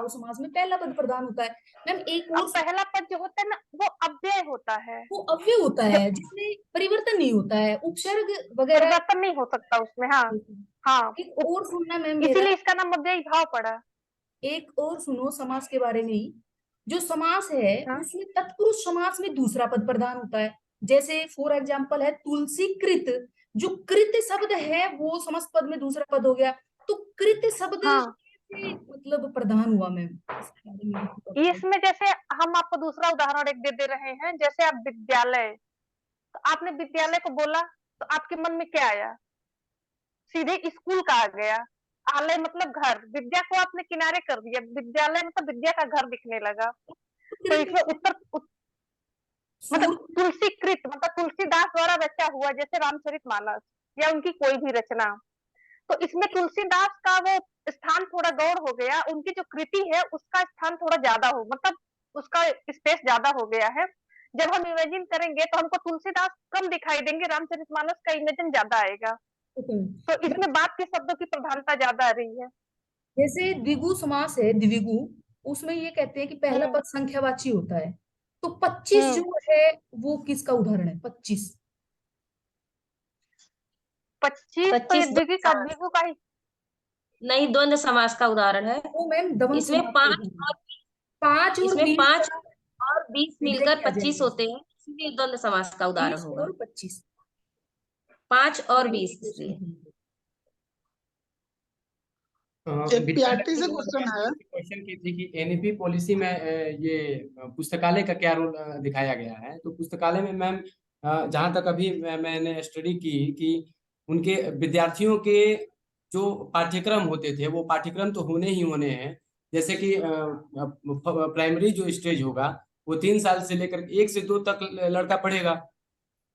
समास में पहला पद प्रधान होता है। मैम एक और पहला पद जो होता है ना वो अव्यय होता है, वो अव्यय होता है जिसमें परिवर्तन नहीं होता है, उपसर्ग वगैरह। परिवर्तन नहीं हो सकता उसमें। हाँ हाँ, एक और सुनना मैम मेरा, इसीलिए इसका नाम अव्ययी भाव पड़ा। एक और सुनो समास के बारे में ही। जो समास है हाँ उसमें तत्पुरुष समास में दूसरा पद प्रधान होता है। जैसे फॉर एग्जाम्पल है तुलसी कृत, जो कृत शब्द है वो समस्त पद में दूसरा पद हो गया। तो कृत शब्द हाँ, कैसे मतलब प्रधान हुआ मैम, इसके बारे में भी पता है। इसमें जैसे हम आपको दूसरा उदाहरण एक दे रहे हैं, जैसे आप विद्यालय, तो आपने विद्यालय को बोला तो आपके मन में क्या आया? सीधे स्कूल का आ गया। आलय मतलब घर, विद्या को आपने किनारे कर दिया, विद्यालय मतलब विद्या का घर दिखने लगा। तो कृत इसमें उत्तर मतलब सूर तुलसीकृत मतलब तुलसीदास द्वारा रचा हुआ, जैसे रामचरितमानस या उनकी कोई भी रचना, तो इसमें तुलसीदास का वो स्थान थोड़ा गौड़ हो गया, उनकी जो कृति है उसका स्थान थोड़ा ज्यादा हो, मतलब उसका स्पेस ज्यादा हो गया है। जब हम इमेजिन करेंगे तो हमको तुलसीदास कम दिखाई देंगे, रामचरितमानस का इमेजिन ज्यादा आएगा। तो इसमें बात के शब्दों की प्रधानता ज्यादा आ रही है। जैसे द्विगु समास है, द्विगु, उसमें ये कहते हैं कि पहला हम्म पद संख्यावाची होता है। तो 25 हम्म, जो है वो किसका उदाहरण है? 25 25 तो ये 25 द्वंद्व समास, द्विगु का ही। नहीं द्वंद्व समास का उदाहरण है। वो मैम दमन इसमें समास का पांच उदाहरण है। और 5 और इसमें 20 पांच का और 20 विग्रह मिलकर किया 25 जाएगा। होते हैं, इसलिए द्वंद्व समास का उदाहरण 20 होगा। और 25 5 और मैंने ये 20 क्वेश्चन इसलिए। किया। विद्यालय जेपीआरटी से ने क्वेश्चन आया। क्वेश्चन की थी कि एनईपी पॉलिसी में ये पुस्तकालय का क्या रोल दिखाया गया है। तो पुस्तकालय में मैम जहाँ तक अभी मैंने स्टडी की कि उनके विद्यार्थियों के जो पाठ्यक्रम होते थे वो पाठ्यक्रम तो होने ही होने हैं। जैसे कि प्राइमरी जो स्टेज होगा वो 3 साल से लेकर 1 से 2 तक लड़का पढ़ेगा।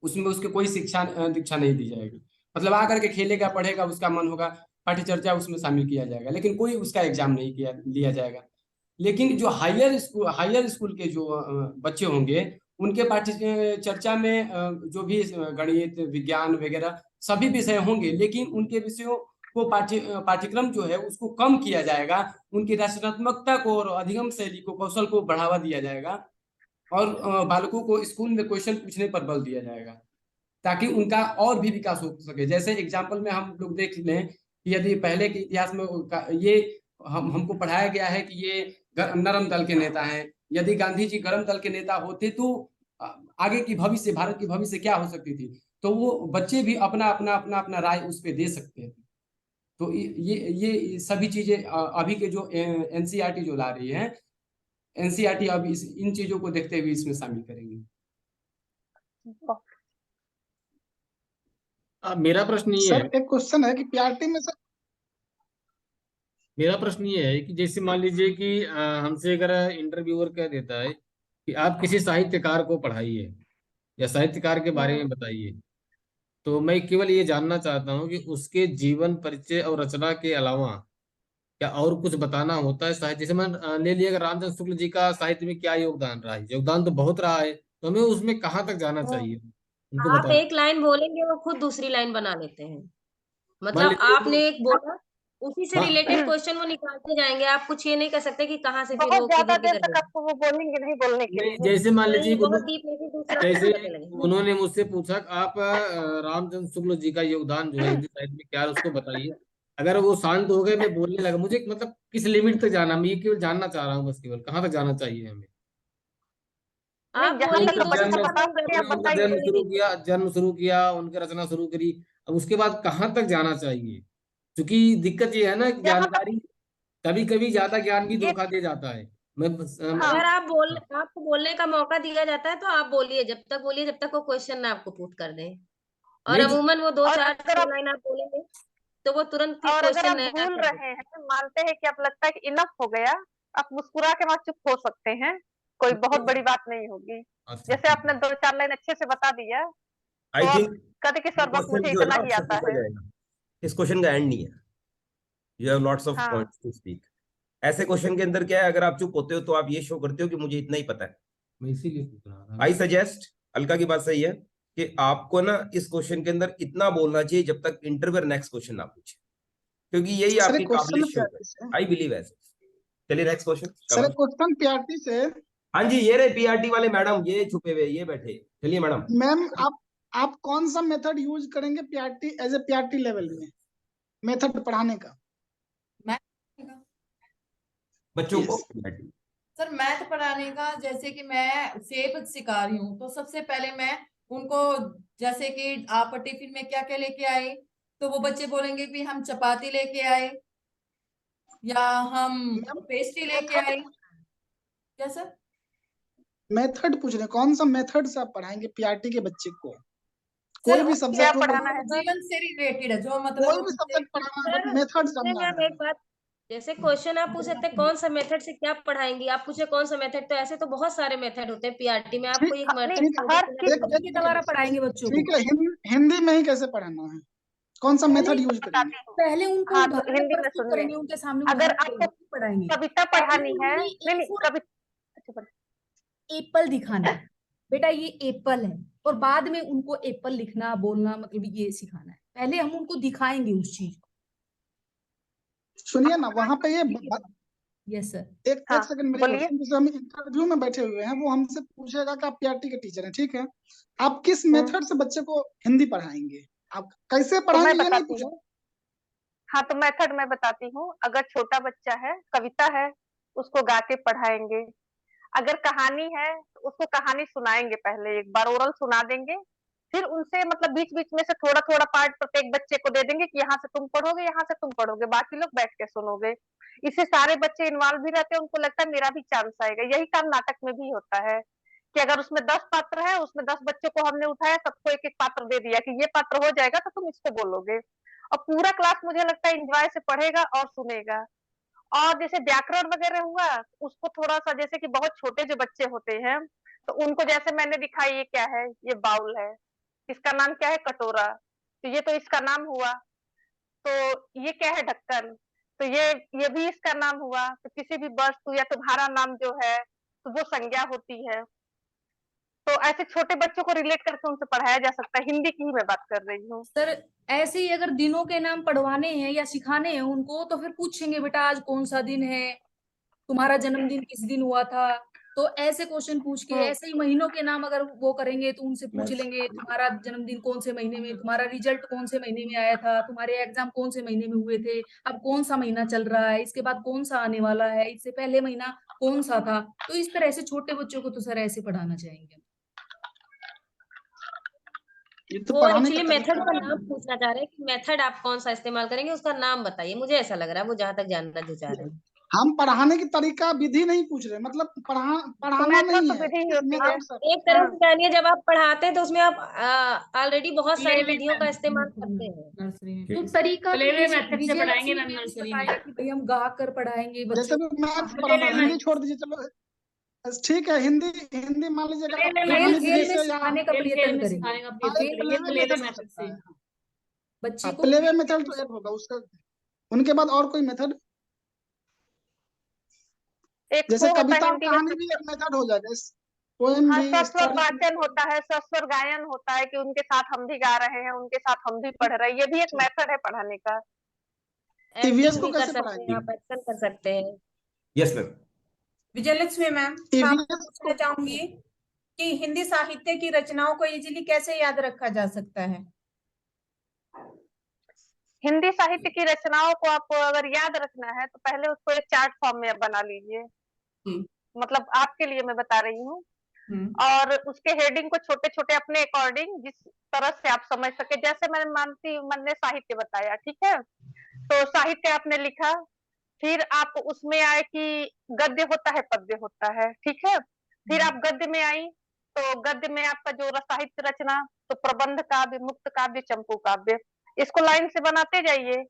उसमें उसके कोई शिक्षा दीक्षा नहीं दी जाएगी। मतलब आकर के खेलेगा पढ़ेगा, उसका मन होगा, पाठ्य चर्चा उसमें शामिल किया जाएगा, लेकिन कोई उसका एग्जाम नहीं किया लिया जाएगा। लेकिन जो हायर स्कूल के जो बच्चे होंगे उनके पाठ्य चर्चा में जो भी गणित विज्ञान वगैरह सभी विषय होंगे, लेकिन उनके विषयों को पाठ्यक्रम जो है उसको कम किया जाएगा। उनकी रचनात्मकता को और अधिगम शैली को कौशल को बढ़ावा दिया जाएगा और बालकों को स्कूल में क्वेश्चन पूछने पर बल दिया जाएगा ताकि उनका और भी विकास हो सके। जैसे एग्जाम्पल में हम लोग देख लें कि यदि पहले के इतिहास में ये हमको पढ़ाया गया है कि ये नरम दल के नेता हैं। यदि गांधी जी गर्म दल के नेता होते तो आगे की भविष्य, भारत की भविष्य क्या हो सकती थी, तो वो बच्चे भी अपना अपना अपना अपना राय उस पर दे सकते हैं। तो ये सभी चीजें अभी के जो एनसीईआरटी जो ला रही है, एनसीईआरटी अब इन चीजों को देखते हुए इसमें शामिल करेंगे। मेरा प्रश्न ये है, सर एक क्वेश्चन है कि पीआरटी में सर। मेरा प्रश्न ये है कि जैसे मान लीजिए कि हमसे अगर इंटरव्यूअर कह देता है कि आप किसी साहित्यकार को पढ़ाइए या साहित्यकार के बारे में बताइए, तो मैं केवल ये जानना चाहता हूँ कि उसके जीवन परिचय और रचना के अलावा क्या और कुछ बताना होता है साहित्य? जैसे मैं ले लिया अगर रामचंद्र शुक्ल जी का साहित्य में क्या योगदान रहा है, योगदान तो बहुत रहा है, तो हमें उसमें कहाँ तक जाना चाहिए उनको आप बताना। एक लाइन बोलेंगे वो खुद दूसरी लाइन बना लेते हैं। मान मतलब लीजिए आपने एक बोला, उसी से हाँ, रिलेटेड क्वेश्चन वो निकालते जाएंगे। आप कुछ ये नहीं कह सकते कि कहाँ से फिर बहुत वो ज्यादा किधर देर किधर तक गए। आपको वो बोलेंगे नहीं बोलने के नहीं लिए। जैसे मान लीजिए नहीं, बहुत डीप लेके दूसरा जैसे करने लगे। उन्होंने मुझसे पूछा कि आप रामचंद्र शुक्ल जी का योगदान जो है हिंदी साहित्य में क्या है उसको बताइए। अगर वो शांत हो गए, मैं बोलने लगा, मुझे मतलब किस लिमिट तक जाना, मैं ये केवल जानना चाह रहा हूँ बस, केवल कहाँ तक जाना चाहिए हमें। आप नहीं, जहां बोलेंगे तक उनका तो उससे जन्म, बच्चा ज्यादा बता नहीं सके आप बोलेंगे, उन्होंने उनका बताइए। जन्म कोई शुरू भी। किया, जन्म शुरू किया, उनकी रचना शुरू करी, अब उसके बाद कहाँ तक जाना चाहिए? क्योंकि दिक्कत ये है ना कि जहां तक जानकारी कभी कभी ज्यादा ज्ञान भी ये, धोखा दे जाता है। मैं हाँ, अगर आपको बोलने का मौका दिया जाता है तो आप बोलिए, जब तक बोलिए जब तक वो क्वेश्चन ना आपको पुट कर दे। और नहीं अमूमन वो दो और चार अगर छह आप लाइन आप बोलेंगे तो वो तुरंत फिर और अगर क्वेश्चन आप नया भूल कर रहे देते हैं, मानते हैं कि आप लगता है कि इनफ हो गया, आप मुस्कुरा के वहां चुप हो सकते हैं, कोई बहुत बड़ी बात नहीं होगी। अच्छा जैसे ठीक आपने है। 2-4 लाइन अच्छे से बता दिया आई तो आप थिंक कहते कि ये सर बस क्वेश्चन मुझे जो है ना इतना ही आपसे आता पूछा है। जाएगा, इस क्वेश्चन का एंड नहीं है। यू हैव लॉट्स ऑफ हाँ पॉइंट्स टू स्पीक। ऐसे क्वेश्चन के अंदर क्या है, अगर आप चुप होते हो तो आप ये शो करते हो कि मुझे इतना ही पता है। मैं इसीलिए पूछ रहा था। आई सजेस्ट, अलका की बात सही है कि आपको ना इस क्वेश्चन के अंदर इतना बोलना चाहिए जब तक इंटरव्यूअर नेक्स्ट क्वेश्चन ना पूछे, क्योंकि यही सर आपकी एक क्वेश्चन काबिलियत है शो करे। पीआरटी से। आई बिलीव ऐसे। चलिए next question. Sir question PRT से। हाँ जी, ये रहे पीआरटी वाले मैडम, ये छुपे हुए, ये बैठे। चलिए मैडम। मैम आप कौन सा मेथड यूज करेंगे PRT as a PRT level में, मेथड पढ़ाने का? बच्चों को Yes. सर मैथ पढ़ाने का, जैसे कि मैं सेब सिखा रही हूँ, तो सबसे पहले मैं उनको, जैसे कि आप टिफिन में क्या क्या लेके आए, तो वो बच्चे बोलेंगे कि हम चपाती लेके आए या हम पेस्ट्री लेके आए। क्या सर? मेथड पूछ रहे हैं, कौन सा मेथड से आप पढ़ाएंगे पीआरटी के बच्चे को? सर कोई भी क्या सब्जेक्ट पढ़ाना है सर? जीवन से रिलेटेड है, जो कोई मतलब भी सब्जेक्ट पढ़ाना है, सर, मेथड इसमें जानना मैम है। एक बात, जैसे क्वेश्चन आप पूछ सकते हैं कौन सा मेथड से क्या पढ़ाएंगी, आप पूछे कौन सा मेथड, तो ऐसे तो बहुत सारे मेथड होते हैं पीआरटी में, आपको एक नहीं, मेथड हर चीज के द्वारा पढ़ाएंगे बच्चों को। ठीक है, हिंदी में ही कैसे पढ़ाना है, कौन सा मेथड यूज करेंगे? बताती हूँ। पहले उनको हाँ, तो उदाहरण हिंदी में प्रस्तुत सुनिए। करेंगे, उनके सामने अगर उदाहरण आपको देकर पढ़ाएंगे। कविता पढ़ानी है, पहले नहीं उन्हें कविता, एप्पल दिखाना है, बेटा ये एप्पल है, और बाद में उनको एप्पल लिखना बोलना मतलब ये सिखाना है। पहले हम उनको दिखाएंगे उस चीज को। सुनिए ना, वहां पे ये यस सर। एक हाँ, सेकंड मेरी बोलिए। क्वेश्चन, जैसे हम इंटरव्यू में बैठे हुए हैं, वो हमसे पूछेगा कि आप पीआरटी के टीचर हैं, ठीक है, आप किस मेथड से बच्चे को हिंदी पढ़ाएंगे, आप कैसे तो पढ़ाएंगे मैं ये नहीं बताती पूछा। हूँ। हाँ, तो मेथड मैं बताती हूँ। अगर छोटा बच्चा है, कविता है, उसको गा के पढ़ाएंगे। अगर कहानी है तो उसको कहानी सुनाएंगे, पहले एक बार ओरल सुना देंगे, फिर उनसे मतलब बीच बीच में से थोड़ा थोड़ा पार्ट प्रत्येक बच्चे को दे देंगे कि यहाँ से तुम पढ़ोगे, यहाँ से तुम पढ़ोगे, बाकी लोग बैठ के सुनोगे। इससे सारे बच्चे इन्वॉल्व भी रहते हैं, उनको लगता है मेरा भी चांस आएगा। यही काम नाटक में भी होता है कि अगर उसमें 10 पात्र है, उसमें 10 बच्चों को हमने उठाया, सबको एक एक पात्र दे दिया कि ये पात्र हो जाएगा तो तुम इसको बोलोगे, और पूरा क्लास मुझे लगता है एंजॉय से पढ़ेगा और सुनेगा। और जैसे व्याकरण वगैरह हुआ, उसको थोड़ा सा, जैसे कि बहुत छोटे जो बच्चे होते हैं, तो उनको जैसे मैंने दिखाई, ये क्या है, ये बाउल है, इसका नाम क्या है, कटोरा, तो ये तो इसका नाम हुआ। तो ये क्या है, ढक्कन, तो ये भी इसका नाम हुआ। तो किसी भी वस्तु या तुम्हारा नाम जो है, तो वो संज्ञा होती है। तो ऐसे छोटे बच्चों को रिलेट करके उनसे पढ़ाया जा सकता है। हिंदी की ही मैं बात कर रही हूँ। सर ऐसे ही अगर दिनों के नाम पढ़वाने हैं या सिखाने हैं उनको, तो फिर पूछेंगे बेटा आज कौन सा दिन है, तुम्हारा जन्मदिन किस दिन हुआ था, तो ऐसे क्वेश्चन पूछ के, ऐसे ही महीनों के नाम अगर वो करेंगे तो उनसे पूछ लेंगे तुम्हारा जन्मदिन कौन से महीने में, तुम्हारा रिजल्ट कौन से महीने में आया था, तुम्हारे एग्जाम कौन से महीने में हुए थे, अब कौन सा महीना चल रहा है, इसके बाद कौन सा आने वाला है, इससे पहले महीना कौन सा था। तो इस तरह से छोटे बच्चों को तो सर ऐसे पढ़ाना चाहेंगे। ये तो वो पढ़ाने का एक्चुअली मेथड तरीका का है। नाम पूछना चाह रहे हैं कि मेथड आप कौन सा इस्तेमाल करेंगे, उसका नाम बताइए, मुझे ऐसा लग रहा है वो जहां तक जानना जो चाह रहे हैं। हम पढ़ाने की तरीका विधि नहीं पूछ रहे, मतलब पढ़ाना मेथड नहीं तो है, विधि ही किस होती है। मेथड से। एक तरह से जानिए, जब आप पढ़ाते हैं तो उसमें आप ऑलरेडी बहुत सारी विधियों का इस्तेमाल करते हैं। नर्सरी में तो तरीका मेथड से पढ़ाएंगे ना नर्सरी में, बताया कि भाई हम गा कर पढ़ाएंगे जैसे बच्चों भी मैथ पढ़ाना, हिंदी छोड़ दीजिए, चलो ठीक है, हिंदी मान लीजिए, अगर आप खेल कहानी खेल विधि में से या सिखाने का प्रयत्न करेंगे। प्लेवे मेथड हो सकता है। बच्चे को प्लेवे मेथड तो एक होगा उसका, उनके बाद और कोई मेथड, एक जैसे होता है कविता और हिंदी में, कहानी भी एक मेथड हो जाएगा, पोएम हाँ, भी, सस्वर स्टोरी। वाचन होता है, सस्वर गायन होता है कि उनके साथ हम भी गा रहे हैं, उनके साथ हम भी पढ़ रहे हैं, ये भी एक मेथड है पढ़ाने का। ईवीएस एक्टिंग को भी कर कैसे सकते हैं, पढ़ाएंगे? आप एक्शन कर सकते हैं। Yes ma'am. विजयलक्ष्मी मैम, मैं ईवीएस आपको पूछना चाहूंगी कि हिंदी साहित्य की रचनाओं को इजीली कैसे याद रखा जा सकता है? हिंदी साहित्य की रचनाओं को आपको अगर याद रखना है, तो पहले उसको एक चार्ट फॉर्म में बना लीजिए। मतलब आपके लिए मैं बता रही हूँ, और उसके हेडिंग को छोटे छोटे अपने अकॉर्डिंग, जिस तरह से आप समझ सके, जैसे मैंने मानती मैंने साहित्य बताया, ठीक है, तो साहित्य आपने लिखा, फिर आप उसमें आए कि गद्य होता है, पद्य होता है, ठीक है, फिर आप गद्य में आई, तो गद्य में आपका जो साहित्य रचना, तो प्रबंध काव्य, मुक्त काव्य, चंपू काव्य, इसको लाइन से बनाते जाइए।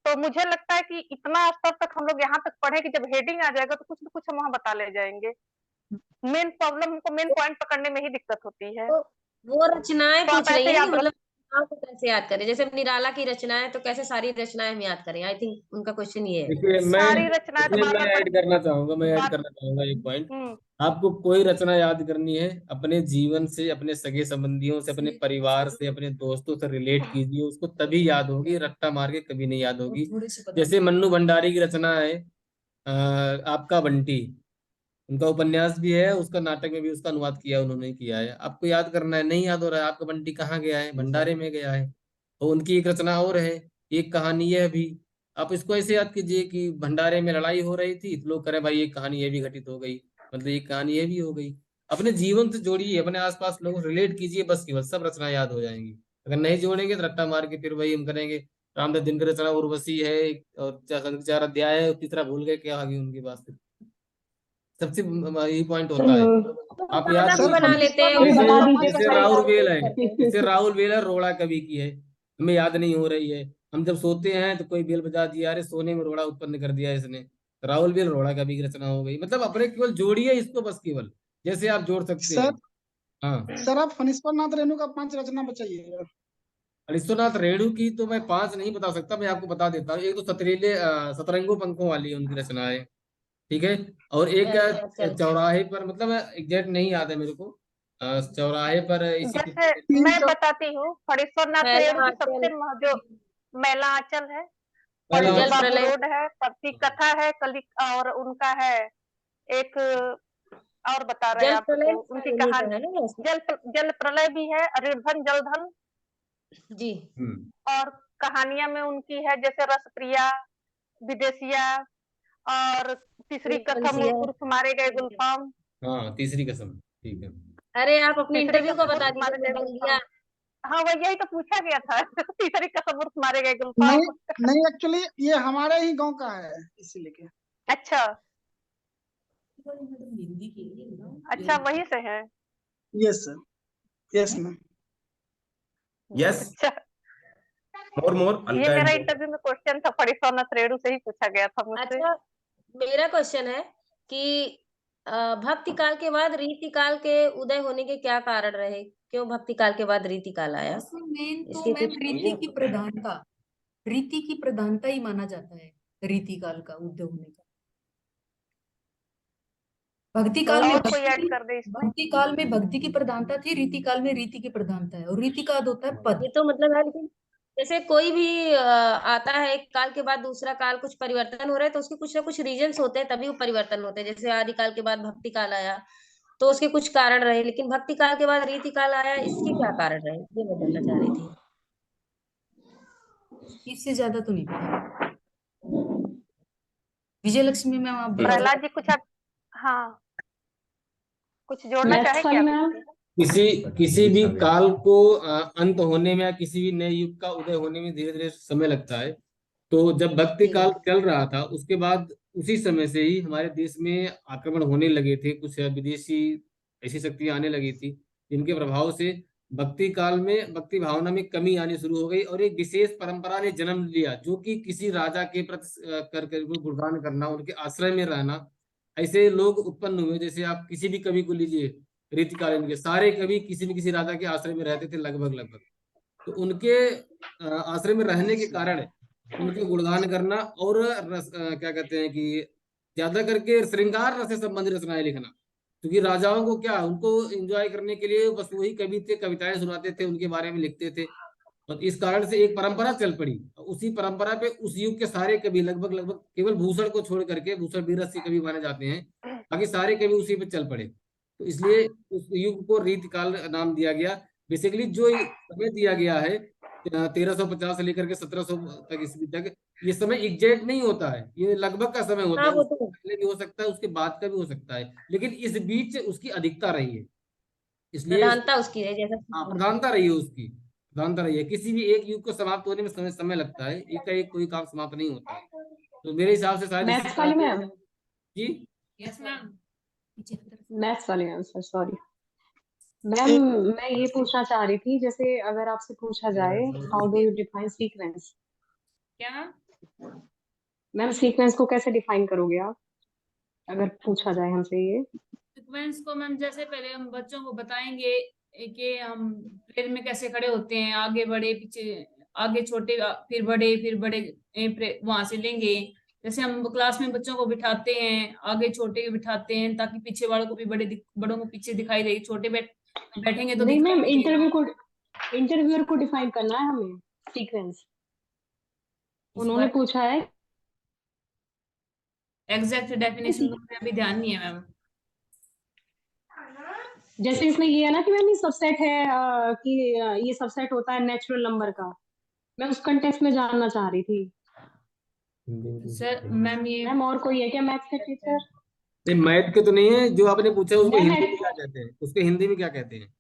तो मुझे लगता है कि इतना स्तर तक हम लोग यहाँ तक पढ़े कि जब हेडिंग आ जाएगा तो कुछ न कुछ हम वहां बता ले जाएंगे। मेन प्रॉब्लम हमको मेन पॉइंट पकड़ने में ही दिक्कत होती है। तो वो रचनाएं तो आप पूछ रही ऐसे हैं कि याद रख, मतलब रचनाओं को कैसे याद करें, जैसे निराला की रचनाएं, तो कैसे सारी रचनाएं हम याद करें, आई थिंक उनका क्वेश्चन ये है। देखिए सारी रचनाएं तो इसमें बार मैं बार ऐड करना चाहूंगा, बार, एक पॉइंट। आपको कोई रचना याद करनी है, अपने जीवन से, अपने सगे संबंधियों से, अपने परिवार से, अपने दोस्तों से रिलेट कीजिए, उसको तभी याद होगी, रट्टा मार के कभी नहीं याद होगी। जैसे मन्नू भंडारी की रचना है, आपका बंटी, उनका उपन्यास भी है, उसका नाटक में भी उसका अनुवाद किया उन्होंने किया है। आपको याद करना है, नहीं याद हो रहा है, आपका बंटी कहाँ गया है? भंडारे में गया है। और उनकी एक रचना और है, एक कहानी यह भी। आप इसको ऐसे याद कीजिए कि भंडारे में लड़ाई हो रही थी, तो लोग कह रहे भाई एक कहानी ये भी घटित हो गई, मतलब एक कहानी ये भी हो गई। अपने जीवन से जोड़िए, अपने आसपास लोगों से रिलेट कीजिए, बस केवल सब रचना याद हो जाएंगी। अगर नहीं जोड़ेंगे तो रट्टा मार के फिर वही हम करेंगे। रामदास दिनकर रचना उर्वशी है, और 4 अध्याय है, तीसरा भूल गए क्या आगे उनके पास। सबसे यही पॉइंट होता है। आप याद भी सर बना फनीश्वर लेते हैं, नाथ जैसे रेणु का पांच जैसे रचना राहुल याद वेल है, है। जैसे राहुल वेल है, रोड़ा कवि की है, हमें याद नहीं हो रही है। हम जब सोते हैं तो कोई बेल बजा दिया, अरे सोने में रोड़ा उत्पन्न कर दिया इसने, राहुल वेल रोड़ा कवि की रचना हो गई। मतलब अपने केवल जोड़िए इसको, बस केवल जैसे आप जोड़ सकते हैं। सर हाँ, सर आप फनीश्वर नाथ रेणु का 5 रचना बताइए। विश्वनाथ रेणु की तो मैं 5 नहीं बता सकता, मैं आपको बता देता हूँ। एक तो सतरंगों पंखों वाली उनकी रचना है, ठीक है। और एक अच्छा, चल चौराहे पर, मतलब एग्जैक्ट नहीं याद है मेरे को, चौराहे पर इसी जैसे किसी मैं बताती हूँ, फणीश्वर नाथ पहला रेणु की आंचल, सबसे जो मैला आंचल है, पहला पंडित जल बाबू प्रलय, रोड है, पति कथा है, कली, और उनका है एक और बता रहे हैं जल प्रलय आपको उनकी उन्हीं का कहानी। है ना वैसे? जल प्रलय भी है, ऋणधन जलधन, जी। और कहानियां में उनकी है जैसे रसप्रिया, विदेशिया, और तीसरी कथा बंसिया। मूर्ख मारे गए गुलफाम। हाँ, तीसरी कसम, ठीक है। अरे आप अपने तीसरी इंटरव्यू का कसम बता मूर्ख मारे दीजिए, गए दंगिया। गुलफाम। हाँ वही, यही तो पूछा गया था। तीसरी कसम मूर्ख मारे गए नहीं गुलफाम। नहीं, एक्चुअली ये हमारे ही गांव का है, इसीलिए के। अच्छा अच्छा, वही से है। Yes sir, yes ma'am. Yes, अच्छा, मोर ये अलका मेरा एंड इंटरव्यू में क्वेश्चन था, फणीश्वर नाथ रेणु से ही पूछा गया था मुझसे। अच्छा, मेरा क्वेश्चन है कि भक्ति काल के बाद रीति काल के उदय होने के क्या कारण रहे? क्यों भक्ति काल के बाद रीति काल आया? उसमें मेन तो इसके मैम कुछ रीति की प्रधानता ही माना जाता है, रीति काल का उदय होने का। भक्ति काल में और कोई ऐड कर दे इसमें। भक्ति काल में भक्ति की प्रधानता थी, रीति काल में रीति की प्रधानता है, और रीति का अर्थ होता है पद। ये तो मतलब है, लेकिन जैसे कोई भी आता है एक काल के बाद दूसरा काल, कुछ परिवर्तन हो रहा है तो उसके कुछ ना कुछ रीजंस होते हैं, तभी वो परिवर्तन होते हैं। जैसे आदि काल के बाद भक्ति काल आया तो उसके कुछ कारण रहे, लेकिन भक्ति काल के बाद रीति काल आया, इसके क्या कारण रहे, ये मैं जानना चाह रही थी। इससे ज्यादा तो नहीं पता। विजय लक्ष्मी मैम आप बता प्रहलाद जी कुछ आप, हाँ कुछ जोड़ना चाहे क्या? किसी भी काल को अंत होने में या किसी भी नए युग का उदय होने में धीरे धीरे समय लगता है। तो जब भक्ति काल चल रहा था, उसके बाद उसी समय से ही हमारे देश में आक्रमण होने लगे थे, कुछ विदेशी ऐसी शक्तियां आने लगी थी, जिनके प्रभाव से भक्ति काल में भक्ति भावना में कमी आनी शुरू हो गई, और एक विशेष परंपरा ने जन्म लिया, जो कि किसी राजा के प्रति कर गुणगान करना, उनके आश्रय में रहना, ऐसे लोग उत्पन्न हुए। जैसे आप किसी भी कवि को लीजिए, रीतिकालीन के सारे कवि किसी न किसी राजा के आश्रय में रहते थे, लगभग। तो उनके आश्रय में रहने के कारण उनके गुणगान करना, और क्या कहते हैं कि ज्यादा करके श्रृंगार रस से संबंधित रचनाएं लिखना, क्योंकि राजाओं को क्या, उनको एंजॉय करने के लिए बस वही कवि थे, कविताएं सुनाते थे, उनके बारे में लिखते थे। और इस कारण से एक परंपरा चल पड़ी। उसी परंपरा पे उस युग के सारे कवि लगभग केवल भूषण को छोड़ करके, भूषण वीररस के कवि माने जाते हैं, बाकी सारे कवि उसी पे चल पड़े। तो इसलिए उस युग को रीतिकाल नाम दिया गया। बेसिकली जो समय दिया गया है 1350 से लेकर के 1700 तक, ईस्वी तक, ये समय एग्जैक्ट नहीं होता है, ये लगभग का समय होता हाँ है। वो उससे तो पहले भी हो सकता है, उसके बाद का भी हो सकता है, लेकिन इस बीच उसकी अधिकता रही है, इसलिए प्रधानता उसकी है, जैसा हाँ, प्रधानता रही है उसकी, प्रधानता रही है। किसी भी एक युग को समाप्त होने में समय लगता है, एक का एक कोई काम समाप्त नहीं होता है। तो मेरे हिसाब से शायद मैथ्स वाली मैम, जी, यस मैम। मैथ्स वाली मैम सर, सॉरी मैम, मैं ये पूछना चाह रही थी, जैसे अगर आपसे पूछा जाए how do you define sequence, क्या? मैम सीक्वेंस को कैसे डिफाइन करोगे आप, अगर पूछा जाए हमसे ये? सीक्वेंस को मैम जैसे पहले हम बच्चों को बताएंगे कि हम प्रेयर में कैसे खड़े होते हैं, आगे बढ़े, पीछे, आगे छोटे, फिर बड़े वहां से लेंगे। जैसे हम क्लास में बच्चों को बिठाते हैं, आगे छोटे को बिठाते हैं ताकि पीछे वालों को भी बड़ों को पीछे दिखाई दे, छोटे बैठेंगे तो नहीं दिखाई मैम, देगा। इंटरव्यूअर को डिफाइन करना है हमें सीक्वेंस। उन्होंने पूछा है एग्जैक्ट डेफिनेशन तो मुझे अभी ध्यान नहीं है मैम। जैसे इसमें ये है ना कि मैम ये सबसेट है कि ये सबसेट होता है नेचुरल नंबर का, मैं उस कंटेक्स्ट में जानना चाह रही थी। सर मैम ये मैम और कोई है क्या मैथ्स के टीचर? नहीं, मैथ के तो नहीं है, जो आपने पूछा उसको मैम हिंदी में क्या कहते हैं, उसके हिंदी में क्या कहते हैं?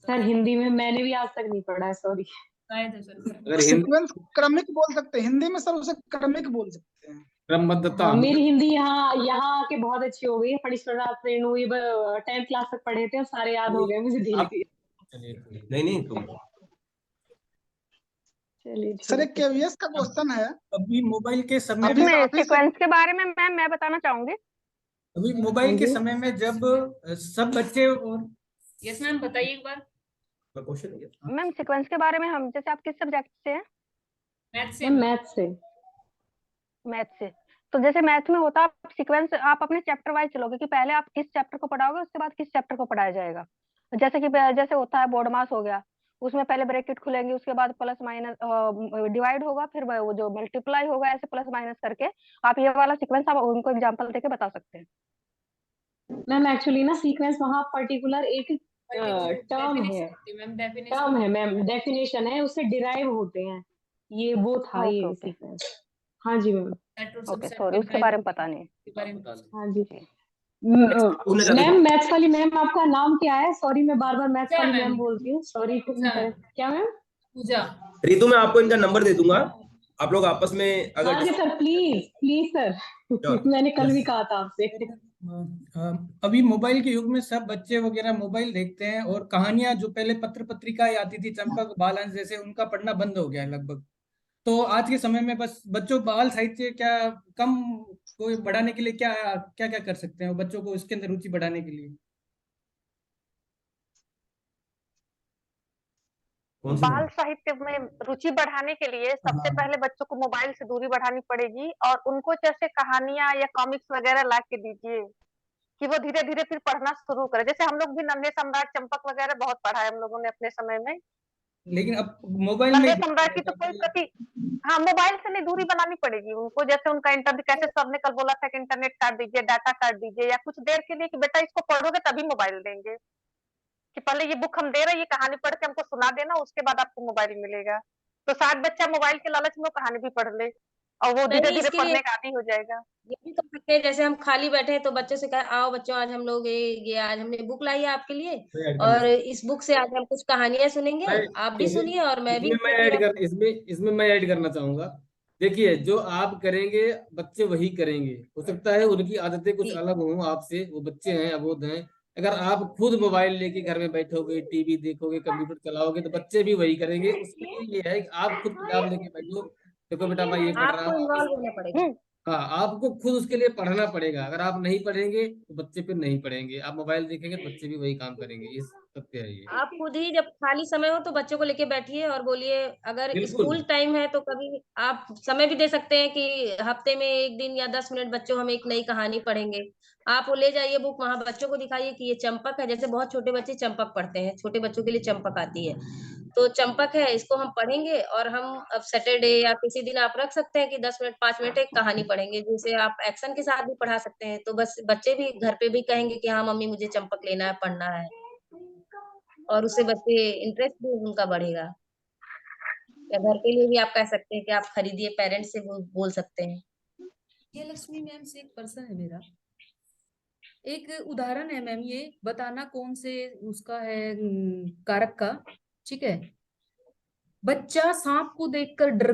सर हिंदी में मैंने भी आज तक नहीं पढ़ा है, सॉरी। अगर हिंदी सीक्वेंस क्रमिक बोल सकते हैं हिंदी में सर, उसे क्रमिक बोल सकते हैं। क्रमबद्धता, मेरी हिंदी यहाँ आके बहुत अच्छी हो गई है। फणीश्वरनाथ रेणु ये 10th क्लास तक पढ़े थे और सारे याद हो गए मुझे धीरे धीरे। नहीं तुम चलिए सर एक केवीएस का क्वेश्चन है, अभी मोबाइल के समय अपने में सीक्वेंस के बारे में मैम मैं बताना चाहूंगी। अभी मोबाइल के समय में जब सब बच्चे और यस मैम बताइए एक बार। क्वेश्चन मैम सीक्वेंस के बारे में हम जैसे आप किस सब्जेक्ट से हैं? मैथ से। तो जैसे मैथ में होता है सीक्वेंस, आप अपने चैप्टर वाइज चलोगे कि पहले आप किस चैप्टर को पढ़ाओगे उसके बाद किस चैप्टर को पढ़ाया जाएगा। जैसे कि जैसे होता है बोर्ड मास हो गया, उसमें पहले ब्रैकेट खुलेंगे, उसके बाद प्लस माइनस डिवाइड होगा, फिर वो जो मल्टीप्लाई होगा, ऐसे प्लस माइनस करके आप ये वाला सीक्वेंस आप उनको एग्जांपल देके बता सकते हैं। मैम एक्चुअली ना सीक्वेंस वहाँ पर्टिकुलर एक टर्म है मैम, डेफिनेशन है, उससे डिराइव होते हैं ये, वो था ये सीक्वेंस। हाँ जी मैम। ओके सॉरी, उसके बारे में पता नहीं। हाँ जी मैम। मैथ्स वाली मैम आपका नाम क्या है? सॉरी मैं बार बार मैथ्स वाली मैम बोलती हूँ, सॉरी। क्या मैम? पूजा। रितु मैं आपको इनका नंबर दे दूंगा, आप लोग आपस में अगर हाँ जी सर, प्लीज सर मैंने कल भी कहा था आपसे। अभी मोबाइल के युग में सब बच्चे वगैरह मोबाइल देखते हैं और कहानियां जो पहले पत्र पत्रिकाएं आती थी, चंपक बालांश जैसे, उनका पढ़ना बंद हो गया है लगभग। तो आज के समय में बस बच्चों बाल साहित्य क्या कम को बढ़ाने के लिए क्या क्या क्या कर सकते हैं बच्चों को इसके अंदर रुचि बढ़ाने के लिए? बाल साहित्य में रुचि बढ़ाने के लिए सबसे पहले बच्चों को मोबाइल से दूरी बढ़ानी पड़ेगी और उनको जैसे कहानियां या कॉमिक्स वगैरह ला के दीजिए कि वो धीरे धीरे फिर पढ़ना शुरू करे। जैसे हम लोग भी नन्हे सम्राट, चंपक वगैरह बहुत पढ़ा है हम लोगों ने अपने समय में। लेकिन अब मोबाइल में नन्हे सम्राट की तो कोई प्रति, हाँ मोबाइल से नहीं दूरी बनानी पड़ेगी उनको। जैसे उनका इंटरनेट, कैसे सर ने कल बोला था कि इंटरनेट काट दीजिए, डाटा काट दीजिए, या कुछ देर के लिए कि बेटा इसको पढ़ोगे तभी मोबाइल देंगे, कि पहले ये बुक हम दे रहे हैं, ये कहानी पढ़ के हमको सुना देना, उसके बाद आपको मोबाइल मिलेगा। तो शायद बच्चा मोबाइल के लालच में कहानी भी पढ़ ले और वो धीरे धीरे पढ़ने का आदी हो जाएगा। ये भी कर सकते हैं, जैसे हम खाली बैठे हैं तो बच्चों से कहे आओ बच्चों आज हम लोग ये आज हमने बुक लाई है आपके लिए और इस बुक से आज हम कुछ कहानियां सुनेंगे, आप भी सुनिए और मैं भी इसमें मैं ऐड करना चाहूंगा। देखिए जो आप करेंगे बच्चे वही करेंगे, हो सकता है उनकी आदतें कुछ अलग हों आपसे, वो बच्चे हैं, अबोध हैं। अगर आप खुद मोबाइल लेके घर में बैठोगे, टीवी देखोगे, कंप्यूटर चलाओगे तो बच्चे भी वही करेंगे। उसके लिए ये है कि आप खुद किताब लेके बैठो, देखो बेटा मैं ये पढ़ रहा आपको हूँ। इन्वॉल्व होना पड़ेगा। हाँ आपको खुद उसके लिए पढ़ना पड़ेगा। अगर आप नहीं पढ़ेंगे तो बच्चे फिर नहीं पढ़ेंगे, आप मोबाइल देखेंगे तो बच्चे भी वही काम करेंगे। ये सत्य है ये। आप खुद ही जब खाली समय हो तो बच्चों को लेके बैठिए और बोलिए। अगर बिल्कुल। स्कूल टाइम है तो कभी आप समय भी दे सकते हैं कि हफ्ते में 1 दिन या 10 मिनट बच्चों हम एक नई कहानी पढ़ेंगे। आप वो ले जाइए बुक, वहां बच्चों को दिखाइए कि ये चंपक है। जैसे बहुत छोटे बच्चे चंपक पढ़ते हैं, छोटे बच्चों के लिए चंपक आती है, तो चंपक है इसको हम पढ़ेंगे। और हम अब सैटरडे या किसी दिन आप रख सकते हैं कि 10 मिनट 5 मिनट एक कहानी पढ़ेंगे, जिसे आप एक्शन के साथ भी पढ़ा सकते हैं। तो बस बच्चे भी घर पे भी कहेंगे कि हाँ मम्मी मुझे चंपक लेना है, पढ़ना है, और उससे बच्चे इंटरेस्ट भी उनका बढ़ेगा। या घर के लिए भी आप कह सकते हैं कि आप खरीदिए, पेरेंट्स से बोल सकते हैं। ये लक्ष्मी मैम से एक पर्सन है मेरा, एक उदाहरण है मैम, ये बताना कौन से उसका है कारक का। ठीक है, बच्चा सांप को देखकर डर